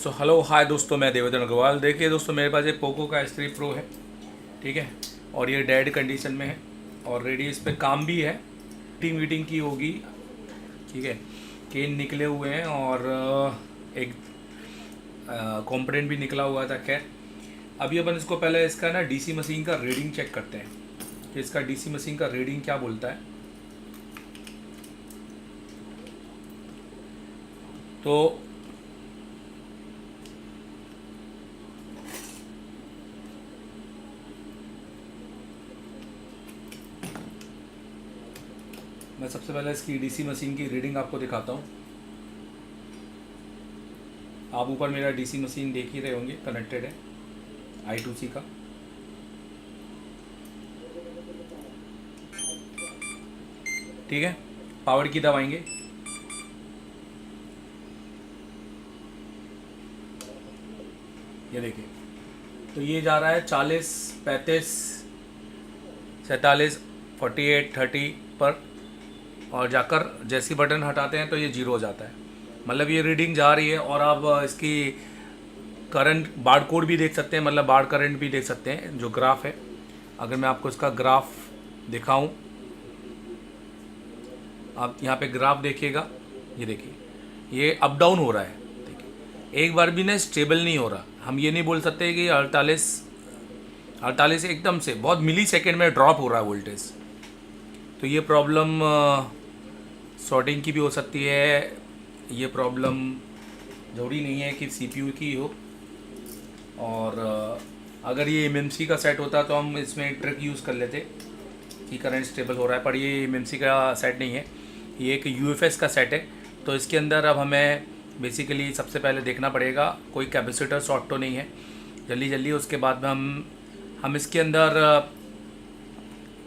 So hello hi दोस्तों, मैं देवेंद्र अग्रवाल। देखिए दोस्तों, मेरे पास एक पोको का S3 प्रो है, ठीक है। और ये डेड कंडीशन में है। ऑलरेडी इस पर काम भी है, मीटिंग की होगी, ठीक है। केन निकले हुए हैं और एक कंपोनेंट भी निकला हुआ था। खैर, अभी अपन इसको पहले इसका ना डीसी मशीन का रीडिंग चेक करते हैं कि इसका डीसी मशीन का रीडिंग क्या बोलता है। तो मैं सबसे पहले इसकी डीसी मशीन की रीडिंग आपको दिखाता हूँ। आप ऊपर मेरा डीसी मशीन देख ही रहे होंगे, कनेक्टेड है I2C का। ठीक है, पावर की दबाएंगे। ये देखिए, तो ये जा रहा है 40, 35, 47, 48, 30 पर। और जाकर जैसी बटन हटाते हैं तो ये जीरो हो जाता है, मतलब ये रीडिंग जा रही है। और आप इसकी करंट बार कोड भी देख सकते हैं, मतलब बार करंट भी देख सकते हैं, जो ग्राफ है। अगर मैं आपको इसका ग्राफ दिखाऊं, आप यहाँ पे ग्राफ देखिएगा। ये देखिए, ये अप डाउन हो रहा है। देखिए, एक बार भी ना स्टेबल नहीं हो रहा। हम ये नहीं बोल सकते कि 48 एकदम से बहुत मिली सेकेंड में ड्रॉप हो रहा है वोल्टेज। तो ये प्रॉब्लम सॉर्टिंग की भी हो सकती है। ये प्रॉब्लम ज़रूरी नहीं है कि CPU की हो। और अगर ये MMC का सेट होता तो हम इसमें ट्रिक यूज़ कर लेते कि करंट स्टेबल हो रहा है, पर ये MMC का सेट नहीं है, ये एक UFS का सेट है। तो इसके अंदर अब हमें बेसिकली सबसे पहले देखना पड़ेगा कोई कैपेसिटर शॉर्ट तो नहीं है जल्दी जल्दी। उसके बाद में हम इसके अंदर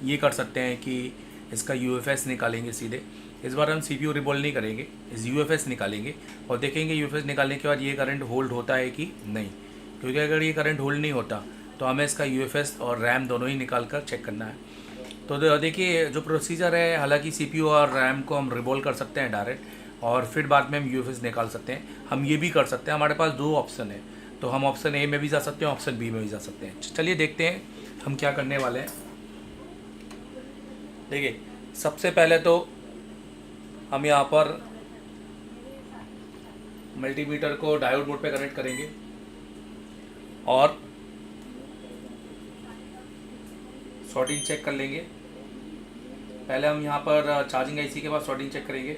ये कर सकते हैं कि इसका UFS निकालेंगे सीधे। इस बार हम CPU रिबॉल्व नहीं करेंगे, इस UFS निकालेंगे और देखेंगे UFS निकालने के बाद ये करंट होल्ड होता है कि नहीं। क्योंकि अगर ये करंट होल्ड नहीं होता तो हमें इसका UFS और रैम दोनों ही निकाल कर चेक करना है। तो देखिए, जो प्रोसीजर है, हालांकि CPU और रैम को हम रिबॉल्व कर सकते हैं डायरेक्ट, और फिर बाद में हम UFS निकाल सकते हैं। हम ये भी कर सकते हैं, हमारे पास दो ऑप्शन है। तो हम ऑप्शन A में भी जा सकते हैं, ऑप्शन B में भी जा सकते हैं। चलिए देखते हैं हम क्या करने वाले हैं। देखिए, सबसे पहले तो हम यहाँ पर मल्टीमीटर को डायोड मोड पे कनेक्ट करेंगे और शॉर्टिंग चेक कर लेंगे। पहले हम यहाँ पर चार्जिंग IC के बाद शॉर्टिंग चेक करेंगे।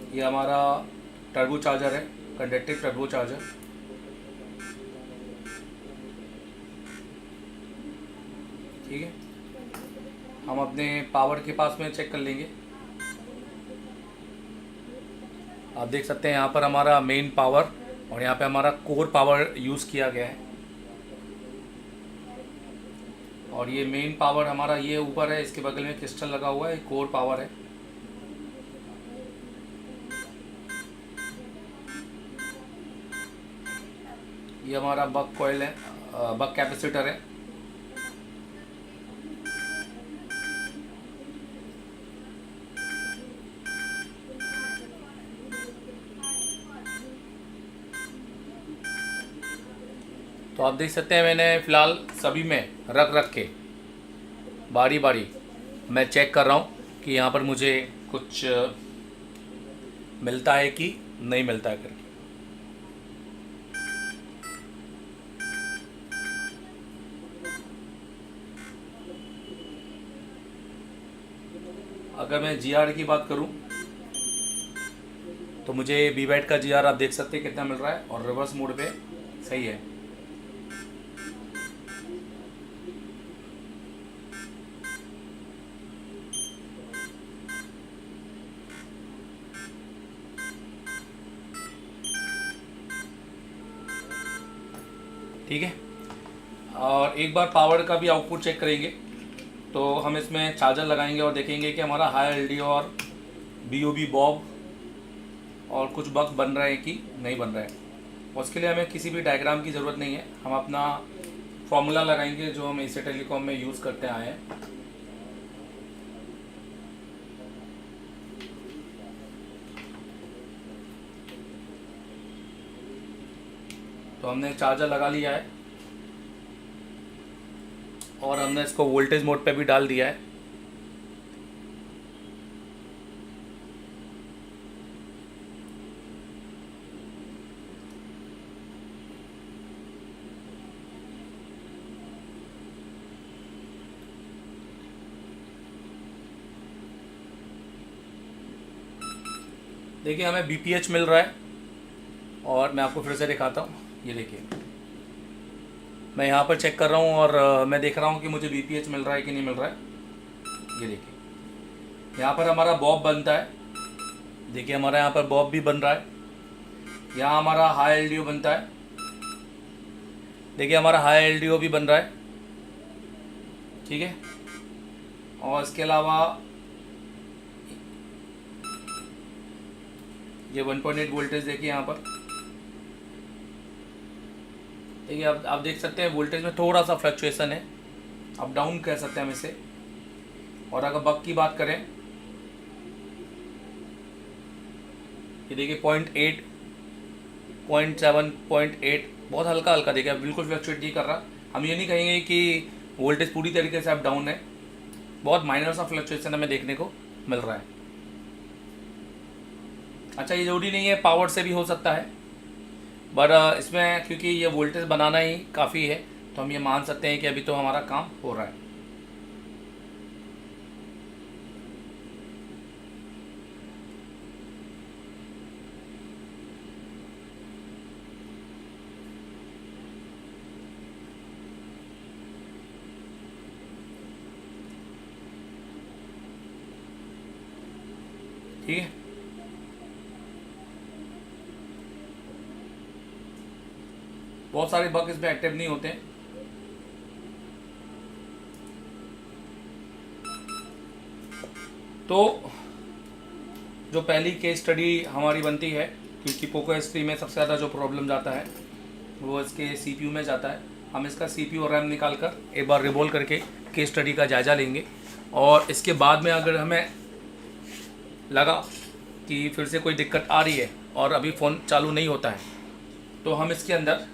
ये हमारा टर्बो चार्जर है, कंडक्टिव टर्बो चार्जर। ठीक है, हम अपने पावर के पास में चेक कर लेंगे। आप देख सकते हैं यहाँ पर हमारा मेन पावर और यहाँ पे हमारा कोर पावर यूज़ किया गया है। और ये मेन पावर हमारा ये ऊपर है, इसके बगल में क्रिस्टल लगा हुआ है, कोर पावर है। ये हमारा बक कॉइल है, बक कैपेसिटर है। तो आप देख सकते हैं, मैंने फ़िलहाल सभी में रख रख के बारी बारी मैं चेक कर रहा हूँ कि यहाँ पर मुझे कुछ मिलता है कि नहीं मिलता है करके। अगर मैं GR की बात करूँ तो मुझे BBAT का GR आप देख सकते हैं कितना मिल रहा है, और रिवर्स मोड पे सही है। ठीक है, और एक बार पावर का भी आउटपुट चेक करेंगे। तो हम इसमें चार्जर लगाएंगे और देखेंगे कि हमारा हाई एलडीओ और बीओबी बॉब और कुछ बग बन रहे हैं कि नहीं बन रहे हैं। उसके लिए हमें किसी भी डायग्राम की ज़रूरत नहीं है, हम अपना फॉर्मूला लगाएंगे जो हम एशिया टेलीकॉम में यूज़ करते आए हैं। तो हमने चार्जर लगा लिया है और हमने इसको वोल्टेज मोड पे भी डाल दिया है। देखिए हमें बीपीएच मिल रहा है और मैं आपको फिर से दिखाता हूँ। ये देखिए मैं यहाँ पर चेक कर रहा हूँ और मैं देख रहा हूँ कि मुझे बीपीएच मिल रहा है कि नहीं मिल रहा है। ये देखिए यहाँ पर हमारा बॉब बनता है। देखिए हमारा यहाँ पर बॉब भी बन रहा है। यहाँ हमारा हाई एलडीओ बनता है। देखिए हमारा हाई एलडीओ भी बन रहा है। ठीक है, और इसके अलावा ये 1.8 वोल्टेज देखिए यहाँ पर। देखिए आप देख सकते हैं वोल्टेज में थोड़ा सा फ्लक्चुएशन है, अप डाउन कह सकते हैं हम इसे। और अगर बग की बात करें, ये देखिए 0.8, 0.7, 0.8 बहुत हल्का हल्का देखिए, बिल्कुल फ्लक्चुएट नहीं कर रहा। हम ये नहीं कहेंगे कि वोल्टेज पूरी तरीके से अप डाउन है, बहुत माइनर सा फ्लक्चुएशन हमें देखने को मिल रहा है। अच्छा, ये जरूरी नहीं है, पावर से भी हो सकता है, बट इसमें क्योंकि ये वोल्टेज बनाना ही काफ़ी है तो हम ये मान सकते हैं कि अभी तो हमारा काम हो रहा है। ठीक है, बहुत सारे बग इसमें एक्टिव नहीं होते हैं। तो जो पहली केस स्टडी हमारी बनती है, क्योंकि पोको S3 में सबसे ज़्यादा जो प्रॉब्लम जाता है वो इसके सीपीयू में जाता है। हम इसका सीपीयू और रैम निकाल कर एक बार रिवॉल्व करके केस स्टडी का जायज़ा लेंगे और इसके बाद में अगर हमें लगा कि फिर से कोई दिक्कत आ रही है और अभी फ़ोन चालू नहीं होता है तो हम इसके अंदर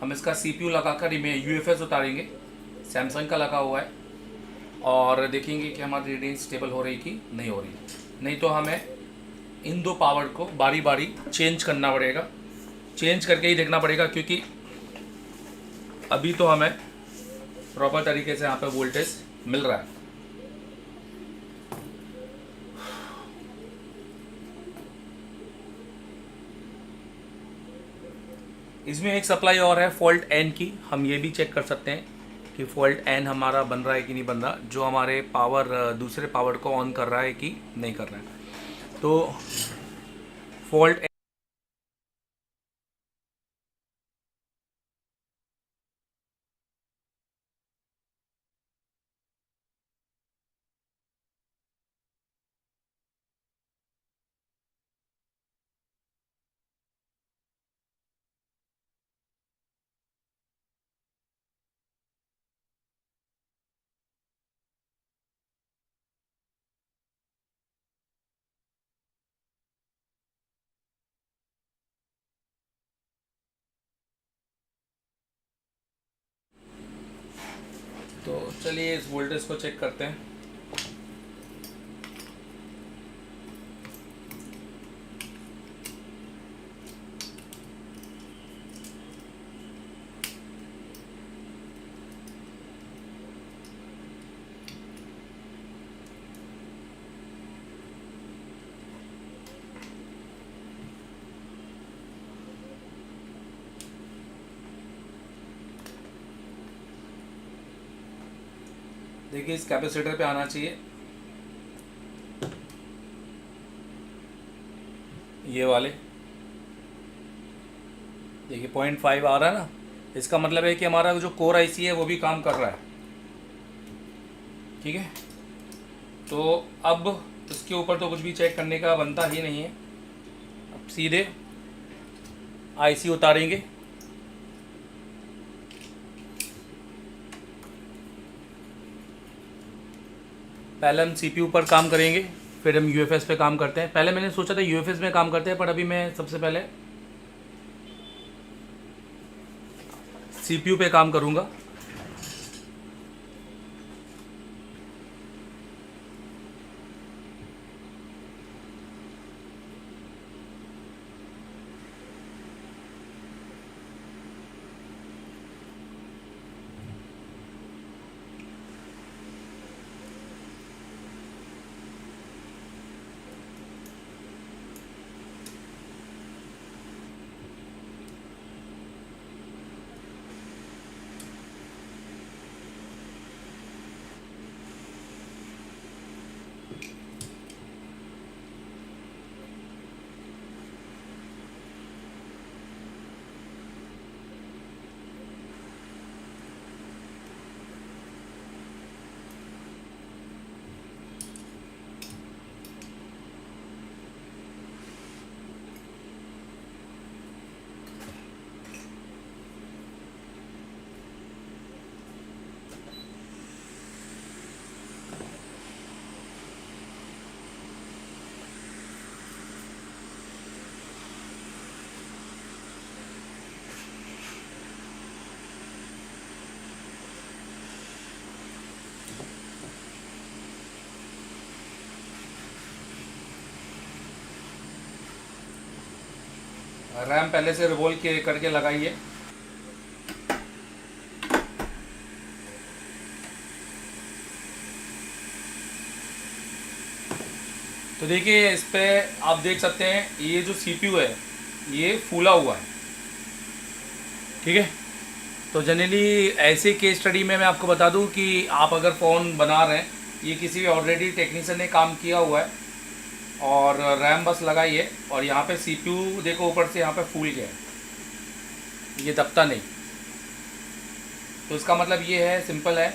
हम इसका सीपीयू लगाकर यूएफएस उतारेंगे। सैमसंग का लगा हुआ है और देखेंगे कि हमारी रीडिंग स्टेबल हो रही कि नहीं हो रही। नहीं तो हमें इन दो पावर को बारी बारी चेंज करना पड़ेगा, चेंज करके ही देखना पड़ेगा, क्योंकि अभी तो हमें प्रॉपर तरीके से यहाँ पे वोल्टेज मिल रहा है। इसमें एक सप्लाई और है फॉल्ट एन की, हम ये भी चेक कर सकते हैं कि फॉल्ट एन हमारा बन रहा है कि नहीं बन रहा, जो हमारे पावर दूसरे पावर को ऑन कर रहा है कि नहीं कर रहा है। तो फॉल्ट तो चलिए इस वोल्टेज को चेक करते हैं। देखिए इस कैपेसिटर पे आना चाहिए, ये वाले देखिए 0.5 आ रहा है ना, इसका मतलब है कि हमारा जो कोर आईसी है वो भी काम कर रहा है। ठीक है, तो अब इसके ऊपर तो कुछ भी चेक करने का बनता ही नहीं है। अब सीधे आईसी उतारेंगे। पहले हम सीपीयू पर काम करेंगे, फिर हम यूएफएस पे काम करते हैं। पहले मैंने सोचा था यूएफएस में काम करते हैं, पर अभी मैं सबसे पहले सीपीयू पे काम करूँगा। रैम पहले से रिवॉल्व के करके लगाइए। तो देखिए, इस पे आप देख सकते हैं ये जो सीपीयू है ये फूला हुआ है। ठीक है, तो जनरली ऐसे केस स्टडी में मैं आपको बता दूं कि आप अगर फ़ोन बना रहे हैं, ये किसी भी ऑलरेडी टेक्नीशियन ने काम किया हुआ है, और रैम बस लगाइए और यहाँ पे सीपीयू देखो ऊपर से यहाँ पे फूल गया है, ये दबता नहीं। तो इसका मतलब ये है, सिंपल है,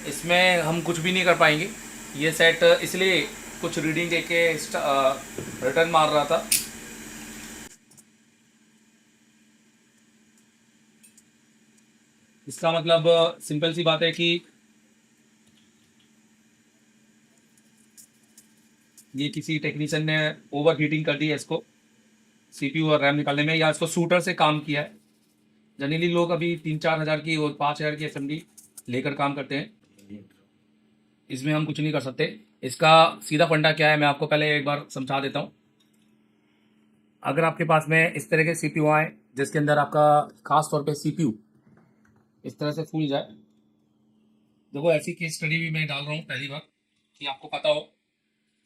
इसमें हम कुछ भी नहीं कर पाएंगे। ये सेट इसलिए कुछ रीडिंग देके रिटर्न मार रहा था। इसका मतलब सिंपल सी बात है कि ये किसी टेक्नीशियन ने ओवर हीटिंग कर दी है इसको सीपीयू और रैम निकालने में, या इसको शूटर से काम किया है। जनरली लोग अभी 3-4 हज़ार की और 5 हज़ार की असेंबली लेकर काम करते हैं, इसमें हम कुछ नहीं कर सकते। इसका सीधा फंडा क्या है मैं आपको पहले एक बार समझा देता हूँ। अगर आपके पास में इस तरह के सीपीयू आए जिसके अंदर आपका खास तौर पे सीपीयू इस तरह से फूल जाए, देखो ऐसी केस स्टडी भी मैं डाल रहा हूँ पहली बार कि आपको पता हो।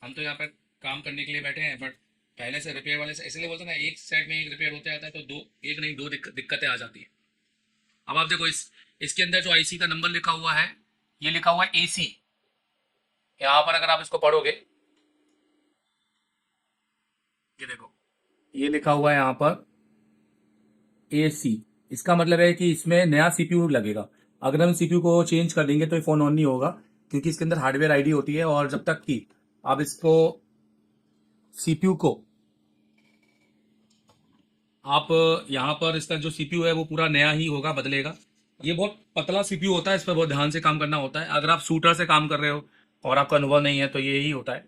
हम तो यहाँ पर काम करने के लिए बैठे हैं, बट पहले से रिपेयर वाले से इसलिए बोलते हैं ना, एक साइड में एक रिपेयर होते आता है तो एक नहीं दो दिक्कतें आ जाती है। अब आप देखो इसके अंदर जो आईसी का नंबर लिखा हुआ है, ये लिखा हुआ है एसी। यहाँ पर अगर आप इसको पढ़ोगे, ये देखो ये लिखा हुआ है यहाँ पर एसी। इसका मतलब है कि इसमें नया सीपीयू लगेगा। अगर हम सीपीयू को चेंज कर देंगे तो ये फ़ोन ऑन नहीं होगा, क्योंकि इसके अंदर हार्डवेयर आईडी होती है, और जब तक कि आप इसको सीपीयू को आप यहाँ पर इसका जो सीपीयू है वो पूरा नया ही होगा, बदलेगा। ये बहुत पतला सीपीयू होता है, इस पर बहुत ध्यान से काम करना होता है। अगर आप शूटर से काम कर रहे हो और आपका अनुभव नहीं है तो ये ही होता है।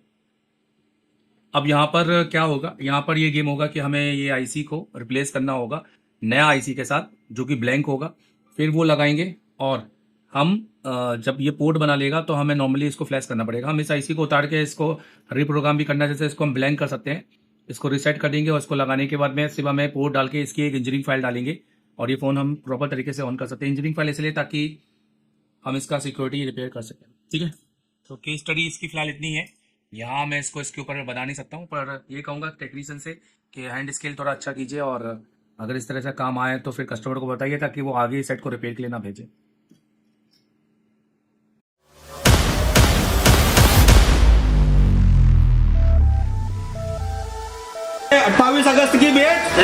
अब यहाँ पर क्या होगा, यहाँ पर ये गेम होगा कि हमें ये आईसी को रिप्लेस करना होगा नया आईसी के साथ, जो कि ब्लैंक होगा। फिर वो लगाएंगे और हम जब ये पोर्ट बना लेगा तो हमें नॉर्मली इसको फ्लैश करना पड़ेगा। हम इस आईसी को उतार के इसको रिप्रोग्राम भी करना है, जैसे इसको हम ब्लैंक कर सकते हैं। इसको रीसेट कर देंगे और इसको लगाने के बाद में सिर्फ हमें पोर्ट डाल के इसकी एक इंजीनियरिंग फाइल डालेंगे और ये फ़ोन हम प्रॉपर तरीके से ऑन कर सकते हैं। इंजीनियरिंग फाइल इसलिए ताकि हम इसका सिक्योरिटी रिपेयर कर सकें। ठीक है, तो केस स्टडी इसकी फ़िलहाल इतनी है। यहाँ मैं इसके ऊपर बता नहीं सकता हूँ, पर ये कहूँगा टेक्नीशियन से कि हैंड स्केल थोड़ा अच्छा कीजिए, और अगर इस तरह से काम आए तो फिर कस्टमर को बताइए ताकि वो आगे इस सेट को रिपेयर के लिए ना भेजे। 28 अगस्त की भेंट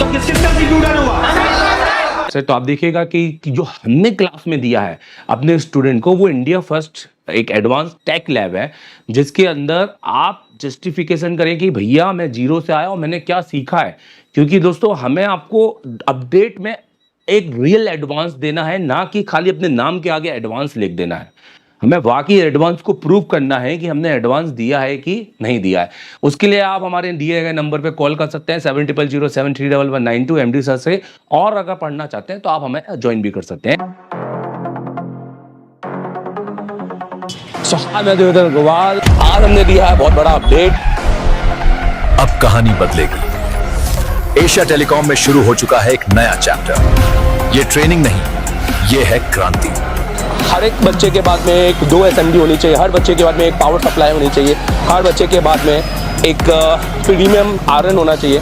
तो किस किसका सीपीयू डल हुआ? तो आप देखिएगा कि जो हमने क्लास में दिया है अपने स्टूडेंट को, वो इंडिया फर्स्ट एक एडवांस टेक लैब है, जिसके अंदर आप जस्टिफिकेशन करें कि भैया मैं जीरो से आया और मैंने क्या सीखा है। क्योंकि दोस्तों हमें आपको अपडेट में एक रियल एडवांस देना है, ना कि खाली अपने नाम के आगे एडवांस लिख देना है। हमें वाकई एडवांस को प्रूव करना है कि हमने एडवांस दिया है कि नहीं दिया है। उसके लिए आप हमारे दिए गए नंबर पे कॉल कर सकते हैं 7007311192 एमडी सर से, और अगर पढ़ना चाहते हैं तो आप हमें ज्वाइन भी कर सकते हैं। मैं देवेंद्र अग्रवाल, आज हमने दिया है बहुत बड़ा अपडेट। अब कहानी बदलेगी। एशिया टेलीकॉम में शुरू हो चुका है एक नया चैप्टर। ये ट्रेनिंग नहीं, ये है क्रांति। हर एक बच्चे के बाद में एक 2 एसएमडी होनी चाहिए, हर बच्चे के बाद में एक पावर सप्लाई होनी चाहिए, हर बच्चे के बाद में एक प्रीमियम आयरन होना चाहिए।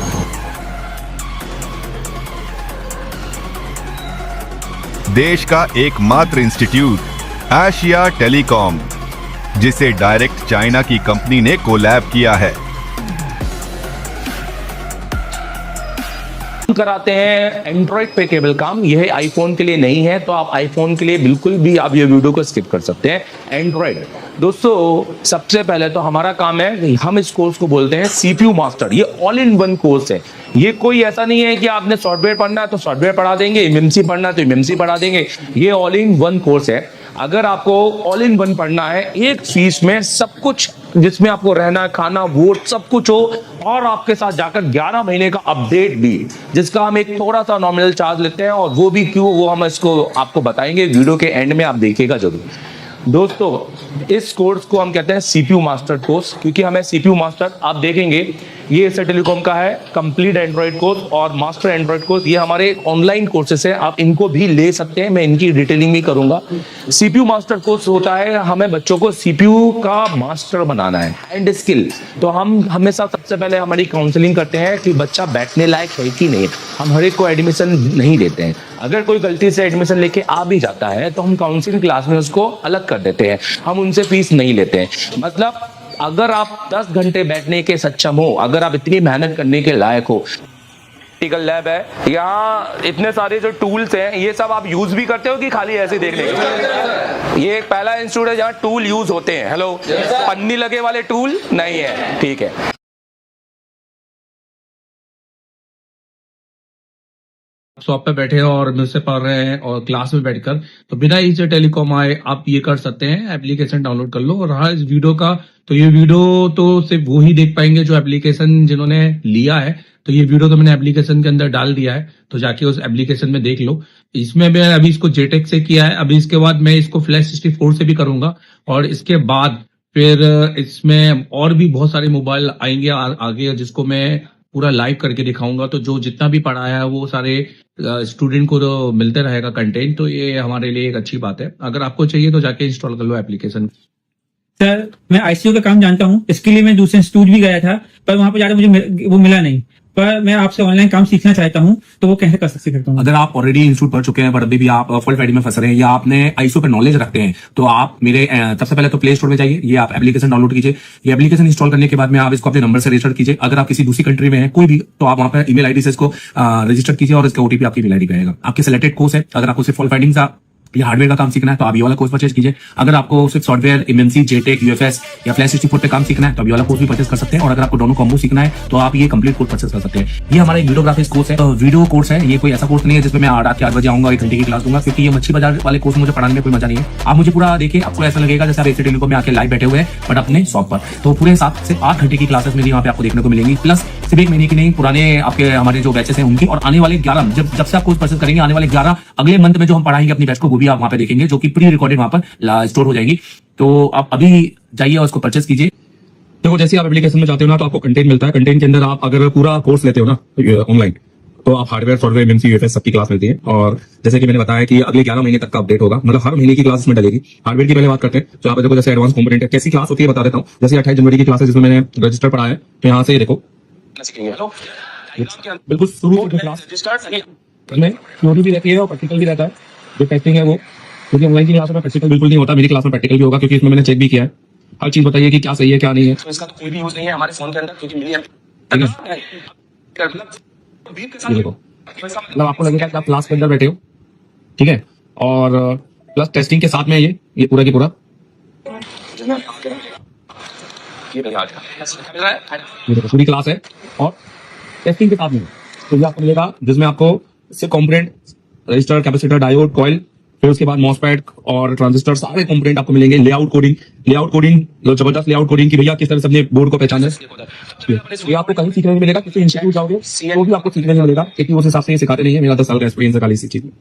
देश का एकमात्र इंस्टीट्यूट एशिया टेलीकॉम, जिसे डायरेक्ट चाइना की कंपनी ने कोलैब किया है। कराते हैं एंड्रॉइड पे केबल काम, यह आईफोन के लिए नहीं है, तो आप आईफोन के लिए बिल्कुल भी आप ये वीडियो को स्किप कर सकते हैं। एंड्रॉइड दोस्तों, सबसे पहले तो हमारा काम है, हम इस कोर्स को बोलते हैं सीपीयू मास्टर। ये ऑल इन वन कोर्स है। ये कोई ऐसा नहीं है कि आपने सॉफ्टवेयर पढ़ना है तो सॉफ्टवेयर पढ़ा देंगे, एमएमसी पढ़ना है तो एमएमसी पढ़ा देंगे। ये ऑल इन वन कोर्स है। अगर आपको ऑल इन वन पढ़ना है, एक फीस में सब कुछ, जिसमें आपको रहना, खाना, वोट सब कुछ हो, और आपके साथ जाकर 11 महीने का अपडेट भी, जिसका हम एक थोड़ा सा नॉमिनल चार्ज लेते हैं, और वो भी क्यों, वो हम इसको आपको बताएंगे वीडियो के एंड में, आप देखिएगा जरूर। दोस्तों इस कोर्स को हम कहते हैं सीपीयू मास्टर कोर्स, क्योंकि हमें सीपीयू मास्टर, आप देखेंगे ये एशिया टेलीकॉम का है कंप्लीट एंड्रॉइड कोर्स और मास्टर एंड्रॉइड कोर्स। ये हमारे ऑनलाइन कोर्सेस है, आप इनको भी ले सकते हैं, मैं इनकी डिटेलिंग भी करूंगा। सीपीयू मास्टर कोर्स होता है, हमें बच्चों को सीपीयू का मास्टर बनाना है एंड स्किल। तो हम हमेशा सबसे पहले हमारी काउंसलिंग करते हैं कि बच्चा बैठने लायक है कि नहीं। हम हर एक को एडमिशन नहीं देते हैं। अगर कोई गलती से एडमिशन लेके आ भी जाता है तो हम काउंसलिंग क्लास में उसको अलग कर देते हैं, हम उनसे फीस नहीं लेते हैं। मतलब अगर आप 10 घंटे बैठने के सक्षम हो, अगर आप इतनी मेहनत करने के लायक हो, प्रैक्टिकल लैब है, यहाँ इतने सारे जो टूल्स हैं, ये सब आप यूज भी करते हो कि खाली ऐसे देखने के? ये एक पहला इंस्टीट्यूट है जहाँ टूल यूज होते हैं। हेलो, पन्नी लगे वाले टूल नहीं है, ठीक है। शॉप पे बैठे हैं और मुझसे पढ़ रहे हैं और क्लास में बैठकर, तो बिना एशिया टेलीकॉम आए आप ये कर सकते हैं। एप्लीकेशन डाउनलोड कर लो। और रहा इस वीडियो का, तो ये वीडियो तो सिर्फ वो ही देख पाएंगे जो एप्लीकेशन जिन्होंने लिया है। तो ये वीडियो तो मैंने एप्लीकेशन के अंदर डाल दिया है, तो जाके उस एप्लीकेशन में देख लो। इसमें मैं अभी इसको जेटेक से किया है, अभी इसके बाद मैं इसको फ्लैश 64 से भी करूंगा, और इसके बाद फिर इसमें और भी बहुत सारे मोबाइल आएंगे आगे, जिसको मैं पूरा लाइव करके दिखाऊंगा। तो जो जितना भी पढ़ाया है वो सारे स्टूडेंट को तो मिलते रहेगा कंटेंट, तो ये हमारे लिए एक अच्छी बात है। अगर आपको चाहिए तो जाके इंस्टॉल कर लो एप्लीकेशन। सर मैं आईसीयू का काम जानता हूँ, इसके लिए मैं दूसरे इंस्टीट्यूट भी गया था, पर वहां पर जाकर मुझे वो मिला नहीं। पर मैं आपसे ऑनलाइन काम सीखना चाहता हूँ, तो वो कैसे कर सकता हूँ? अगर आप ऑलरेडी इंस्टीट्यूट पढ़ चुके हैं पर अभी भी आप फुल फ्लैट में फंस रहे हैं, या आपने आईसीयू पे नॉलेज रखते हैं, तो आप मेरे सबसे पहले तो प्ले स्टोर में जाइए, ये आप एप्लीकेशन डाउनलोड कीजिए। ये एप्लीकेशन इंस्टॉल करने के बाद में आप इसको अपने नंबर से रजिस्टर कीजिए। अगर आप किसी दूसरी कंट्री में हैं कोई भी, तो आप वहां पर ईमेल आईडी से इसको रजिस्टर कीजिए, और इसका ओटीपी आपकी ईमेल आईडी पे आएगा। आपके सिलेक्टेड कोर्स है, अगर आपको सिर्फ फुल फाइटिंग का या हार्डवेयर का काम सीखना है तो आप ये वाला कोर्स परचेज कीजिए। अगर आपको सिर्फ सॉफ्टवेयर, एमएमसी, जेटेक, यूएफएस या फ्लैश 64 पे काम सीखना है तो आप ये वाला कोर्स भी परचेज कर सकते हैं। और अगर आपको दोनों कॉम्बो सीखना है तो आप ये कंप्लीट कोर्स परचेज कर सकते हैं। ये हमारा एक वीडियोग्राफिक्स कोर्स है, तो वीडियो कोर्स है, ये कोई ऐसा कोर्स नहीं है जिसमें मैं रात के 8 बजे आऊंगा 1 घंटे की क्लास दूंगा, क्योंकि ये मच्छी बाजार वाले कोर्स मुझे पढ़ाने में कोई मजा नहीं है। आप मुझे पूरा देखिए, आपको ऐसा लगेगा जैसे आप एशिया टेलीकॉम में आके लाइव बैठे हुए हैं, बट अपने शॉप पर। तो पूरे 7 से 8 घंटे की क्लासेस मेरी वहाँ पे आपको देखने को मिलेंगी, प्लस सिर्फ 1 महीने की नहीं, पुराने आपके हमारे जो बैचेस हैं उनकी, और आने वाले 11 जब से आप कोर्स परचेज करेंगे, आने वाले 11 अगले मंथ में जो हम पढ़ाएंगे अपनी बैच को, वो भी आप वहाँ पे देखेंगे, जो कि प्री रिकॉर्डेड वहां पर स्टोर हो जाएगी। तो आप अभी जाइए और उसको परचेज कीजिए। देखो जैसे आप एप्लीकेशन में जाते हो ना, तो आपको कंटेंट मिलता है। कंटेंट के अंदर आप अगर पूरा कोर्स लेते हो ना ऑनलाइन, तो आप हार्डवेयर, सॉफ्टवेयर, एमएमसी, यूएफएस सबकी क्लास मिलती है। और जैसे कि मैंने बताया कि अगले 11 महीने तक का अपडेट होगा, मतलब हर महीने की क्लास में डलेगी। हार्डवेयर की पहले बात करते हैं, तो आप देखो जैसे एडवांस कंपोनेंट है, कैसी क्लास होती है बता देता हूँ। जैसे 28 जनवरी की क्लास है जिसमें मैंने रजिस्टर पढ़ाया है, तो यहाँ से देखो बिल्कुल शुरू की क्लास में थ्योरी भी रहती है और प्रैक्टिकल भी रहता है। जो टेस्टिंग है वो, क्योंकि ऑनलाइन की क्लास में प्रैक्टिकल बिल्कुल नहीं होता, मेरी क्लास में प्रैक्टिकल भी होगा, क्योंकि इसमें मैंने चेक भी किया है। हर चीज बताइए कि क्या सही है क्या नहीं है। तो इसका तो कोई भी यूज नहीं है हमारे फोन के अंदर, क्योंकि ये देखो, मतलब आपको लगेगा कि आप क्लास के अंदर बैठे हो, ठीक है, और प्लस टेस्टिंग के साथ में ये पूरा की पूरा ये देखो पूरी क्लास है और टेस्टिंग के साथ में तो ये आपको मिलेगा जिसमें आपको सिर्फ component, register, capacitor, diode, coil, फिर उसके बाद मॉसफेट और ट्रांजिस्टर, सारे कंपोनेंट आपको मिलेंगे। लेआउट कोडिंग जबरदस्त लेआउट कोडिंग की भैया किस तरह से अपने बोर्ड को पहचाना है, ये आपको कहीं सीखने नहीं मिलेगा। किसी इंस्टीट्यूट जाओगे तो भी आपको सीखने नहीं मिलेगा, क्योंकि उस हिसाब से ये सिखाते नहीं है। मेरा 10 साल का एक्सपीरियंस है खाली इसी चीज में।